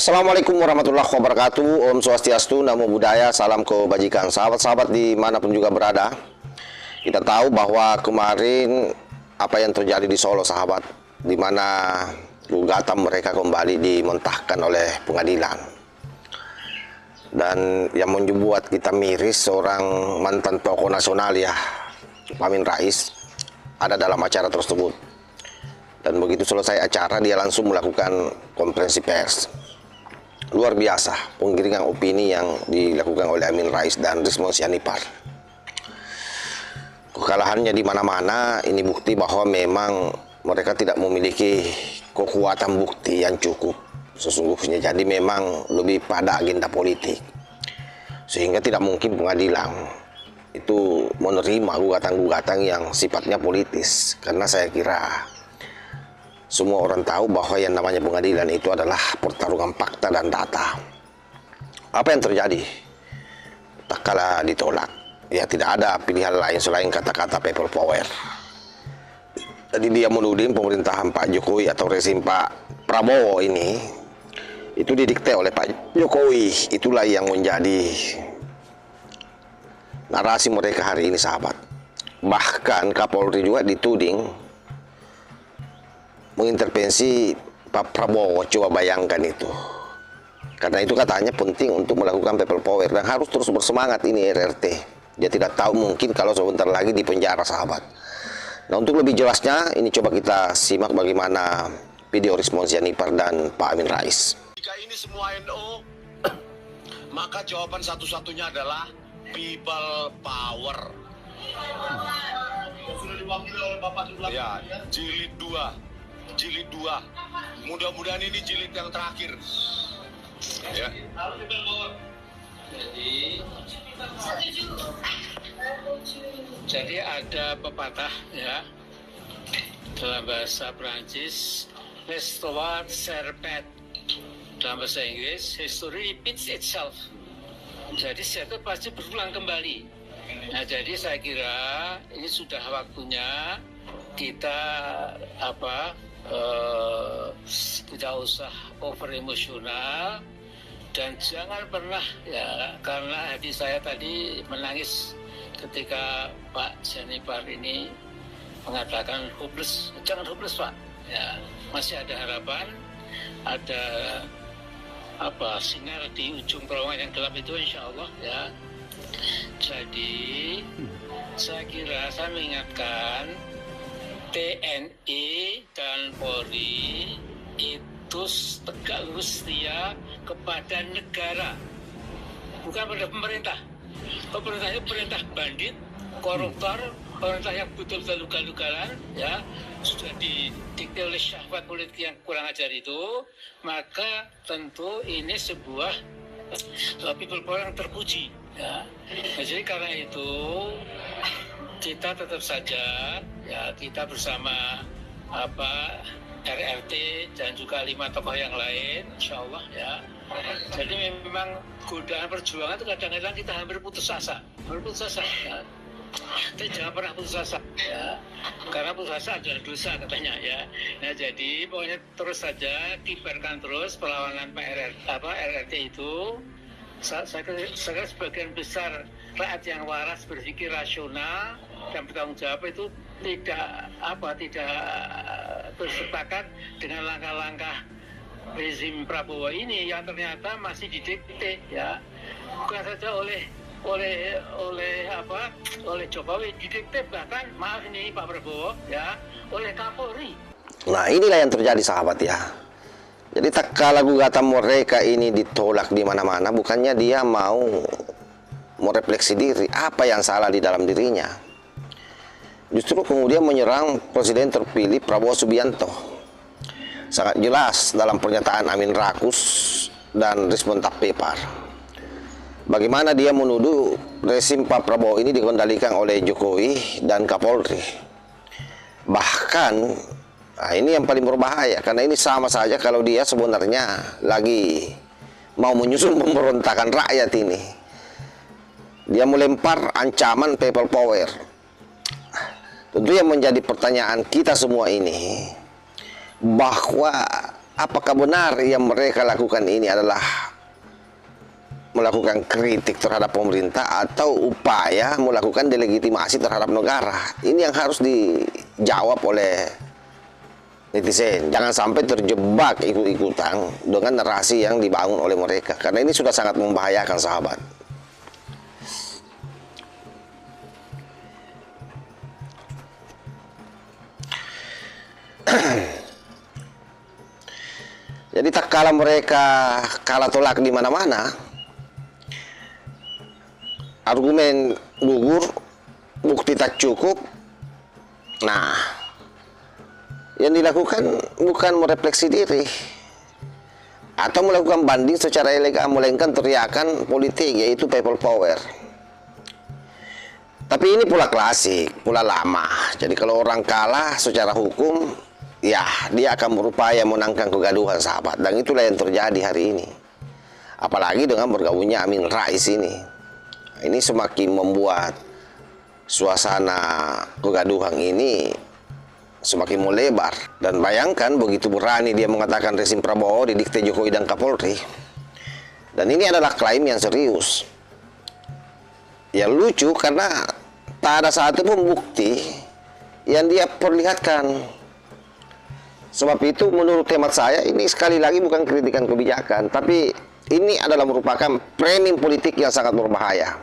Assalamualaikum warahmatullahi wabarakatuh. Om Swastiastu, Namo Buddhaya, salam kebajikan. Sahabat-sahabat dimanapun juga berada, kita tahu bahwa kemarin apa yang terjadi di Solo, sahabat, di mana gugatan mereka kembali dimentahkan oleh pengadilan. Dan yang membuat kita miris, seorang mantan tokoh nasional ya, Pak Amin Rais, ada dalam acara tersebut. Dan begitu selesai acara, dia langsung melakukan konferensi pers. Luar biasa penggiringan opini yang dilakukan oleh Amin Rais dan Rismon Sianipar. Kekalahannya di mana-mana, ini bukti bahwa memang mereka tidak memiliki kekuatan bukti yang cukup sesungguhnya. Jadi memang lebih pada agenda politik, sehingga tidak mungkin pengadilan itu menerima gugatan-gugatan yang sifatnya politis. Karena saya kira semua orang tahu bahwa yang namanya pengadilan itu adalah pertarungan fakta dan data. Apa yang terjadi? Tak kala ditolak, ya tidak ada pilihan lain selain kata-kata people power. Jadi dia menuding pemerintahan Pak Jokowi atau rezim Pak Prabowo ini itu didikte oleh Pak Jokowi. Itulah yang menjadi narasi mereka hari ini, sahabat. Bahkan Kapolri juga dituding mengintervensi Pak Prabowo. Coba bayangkan itu. Karena itu katanya penting untuk melakukan people power dan harus terus bersemangat ini RRT. Dia tidak tahu mungkin kalau sebentar lagi di penjara, sahabat. Nah, untuk lebih jelasnya ini coba kita simak bagaimana video Rismon Sianipar dan Pak Amin Rais. Jika ini semua NU, maka jawaban satu-satunya adalah people power. Sudah diwakili oleh Bapak sebelah ya, jilid 2. Jilid 2. Mudah-mudahan ini jilid yang terakhir. Ya. Jadi ada pepatah ya dalam bahasa Prancis, l'histoire se répète. Dalam bahasa Inggris, history repeats itself. Jadi sejarah pasti berulang kembali. Nah, jadi saya kira ini sudah waktunya kita tidak usah over emosional dan jangan pernah ya, karena hati saya tadi menangis ketika Pak Sianipar ini mengatakan hopeless. Jangan hopeless, Pak ya, masih ada harapan, ada sinar di ujung terowongan yang gelap itu, insya Allah ya. Jadi saya kira saya mengingatkan TNI dan Polri itu tegak lurus setia kepada negara, bukan pada pemerintah. Pemerintah itu perintah bandit, koruptor, pemerintah yang betul-betul lugal-lugalan, ya sudah didikte oleh syahwat politik yang kurang ajar itu. Maka tentu ini sebuah people power yang terpuji. Ya. Nah, jadi karena itu kita tetap saja ya, kita bersama RRT dan juga 5 tokoh yang lain, insya Allah ya. Jadi memang godaan perjuangan itu kadang-kadang kita hampir putus asa, ya. Tapi jangan pernah putus asa ya, karena putus asa adalah dosa katanya ya. Nah, jadi pokoknya terus saja kibarkan terus perlawanan RRT itu. Saya kira sebagian besar rakyat yang waras, berpikir rasional dan bertanggung jawab itu tidak bersepakat dengan langkah-langkah rezim Prabowo ini yang ternyata masih didikte ya, bukan saja oleh Jokowi, didikte bahkan, maaf ini Pak Prabowo ya, oleh Kapolri. Nah, inilah yang terjadi, sahabat ya. Jadi tak kala gugatan mereka ini ditolak di mana-mana, bukannya dia mau merefleksi diri apa yang salah di dalam dirinya. Justru kemudian menyerang Presiden terpilih Prabowo Subianto. Sangat jelas dalam pernyataan Amin Rakus dan Rismon Tapepar. Bagaimana dia menuduh rezim Pak Prabowo ini dikendalikan oleh Jokowi dan Kapolri. Bahkan nah, ini yang paling berbahaya, karena ini sama saja kalau dia sebenarnya lagi mau menyusun pemberontakan rakyat ini. Dia melempar ancaman people power. Tentu yang menjadi pertanyaan kita semua ini, bahwa apakah benar yang mereka lakukan ini adalah melakukan kritik terhadap pemerintah atau upaya melakukan delegitimasi terhadap negara? Ini yang harus dijawab oleh netizen. Jangan sampai terjebak ikut-ikutan dengan narasi yang dibangun oleh mereka, karena ini sudah sangat membahayakan, sahabat. Jadi tak kala mereka kalah tolak di mana-mana, argumen gugur, bukti tak cukup. Nah, yang dilakukan bukan merefleksi diri atau melakukan banding secara elegan, melainkan teriakan politik, yaitu people power. Tapi ini pula klasik, pula lama. Jadi kalau orang kalah secara hukum, ya dia akan berupaya menangkan kegaduhan, sahabat. Dan itulah yang terjadi hari ini. Apalagi dengan bergabungnya Amin Rais ini. Ini semakin membuat suasana kegaduhan ini semakin melebar. Dan bayangkan begitu berani dia mengatakan rezim Prabowo didikte Jokowi dan Kapolri. Dan ini adalah klaim yang serius. Yang lucu karena tak ada satu pun bukti yang dia perlihatkan. Sebab itu menurut hemat saya ini sekali lagi bukan kritikan kebijakan, tapi ini adalah merupakan framing politik yang sangat berbahaya.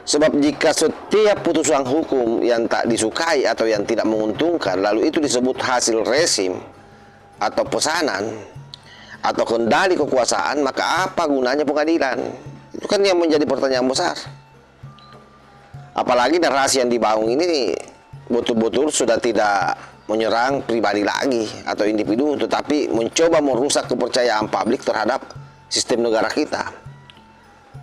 Sebab jika setiap putusan hukum yang tak disukai atau yang tidak menguntungkan, lalu itu disebut hasil rezim atau pesanan atau kendali kekuasaan, maka apa gunanya pengadilan? Itu kan yang menjadi pertanyaan besar. Apalagi narasi yang dibangun ini betul-betul sudah tidak menyerang pribadi lagi atau individu, tetapi mencoba merusak kepercayaan publik terhadap sistem negara kita.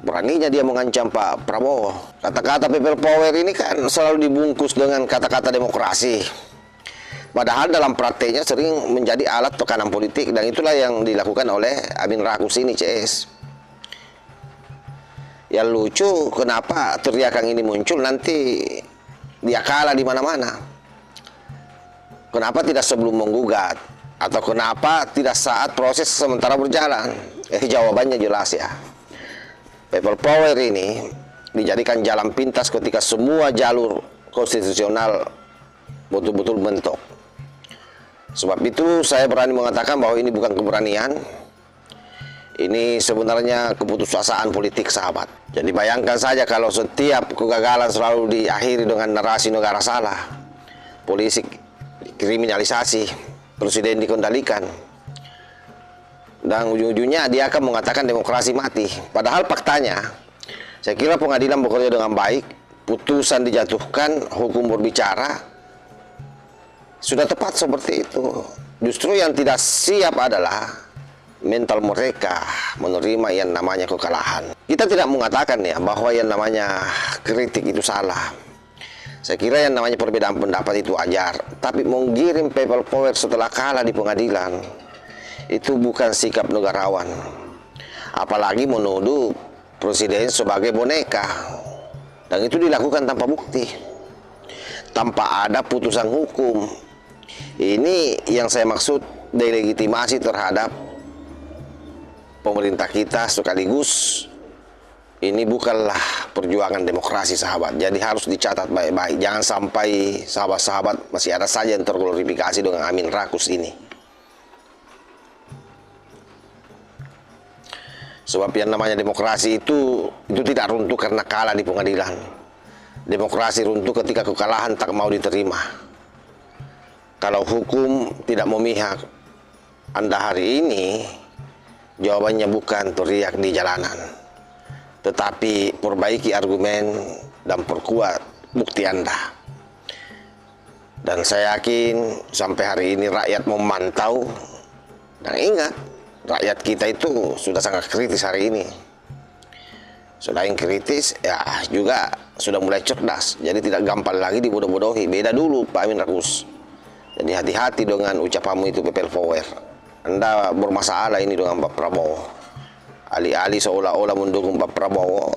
Beraninya dia mengancam Pak Prabowo. Kata-kata people power ini kan selalu dibungkus dengan kata-kata demokrasi. Padahal dalam prakteknya sering menjadi alat tekanan politik, dan itulah yang dilakukan oleh Amin Rais ini, CS. Yang lucu, kenapa teriakan ini muncul nanti dia kalah di mana-mana? Kenapa tidak sebelum menggugat? Atau kenapa tidak saat proses sementara berjalan? Jawabannya jelas ya. People power ini dijadikan jalan pintas ketika semua jalur konstitusional betul-betul mentok. Sebab itu saya berani mengatakan bahwa ini bukan keberanian. Ini sebenarnya keputusasaan politik, sahabat. Jadi bayangkan saja kalau setiap kegagalan selalu diakhiri dengan narasi negara salah, polisi kriminalisasi, presiden dikendalikan, dan ujung-ujungnya dia akan mengatakan demokrasi mati. Padahal faktanya, saya kira pengadilan bekerja dengan baik, putusan dijatuhkan, hukum berbicara, sudah tepat seperti itu. Justru yang tidak siap adalah mental mereka menerima yang namanya kekalahan. Kita tidak mengatakan ya bahwa yang namanya kritik itu salah. Saya kira yang namanya perbedaan pendapat itu wajar, tapi menggiring people power setelah kalah di pengadilan itu bukan sikap negarawan. Apalagi menuduh presiden sebagai boneka, dan itu dilakukan tanpa bukti, tanpa ada putusan hukum. Ini yang saya maksud delegitimasi terhadap pemerintah kita, sekaligus ini bukanlah perjuangan demokrasi, sahabat. Jadi harus dicatat baik-baik. Jangan sampai sahabat-sahabat masih ada saja yang terglorifikasi dengan Amin Rais ini. Sebab yang namanya demokrasi itu tidak runtuh karena kalah di pengadilan. Demokrasi runtuh ketika kekalahan tak mau diterima. Kalau hukum tidak memihak Anda hari ini, jawabannya bukan teriak di jalanan, tetapi perbaiki argumen dan perkuat bukti Anda. Dan saya yakin sampai hari ini rakyat memantau. Dan ingat, rakyat kita itu sudah sangat kritis hari ini. Selain kritis, ya juga sudah mulai cerdas. Jadi tidak gampang lagi dibodoh-bodohi. Beda dulu Pak Amin Rais. Jadi hati-hati dengan ucapanmu itu, people power. Anda bermasalah ini dengan Pak Prabowo. Alih-alih seolah-olah mendukung Pak Prabowo,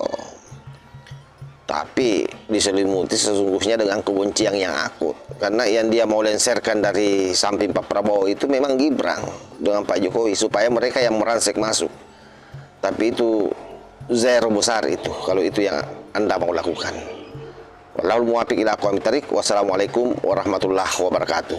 tapi diselimuti sesungguhnya dengan kebencian yang akut. Karena yang dia mau lenserkan dari samping Pak Prabowo itu memang Gibran dengan Pak Jokowi, supaya mereka yang merangsek masuk. Tapi itu zero besar itu, kalau itu yang Anda mau lakukan. Wallahul muwaffiq ila aqwamit thariq. Wassalamualaikum warahmatullahi wabarakatuh.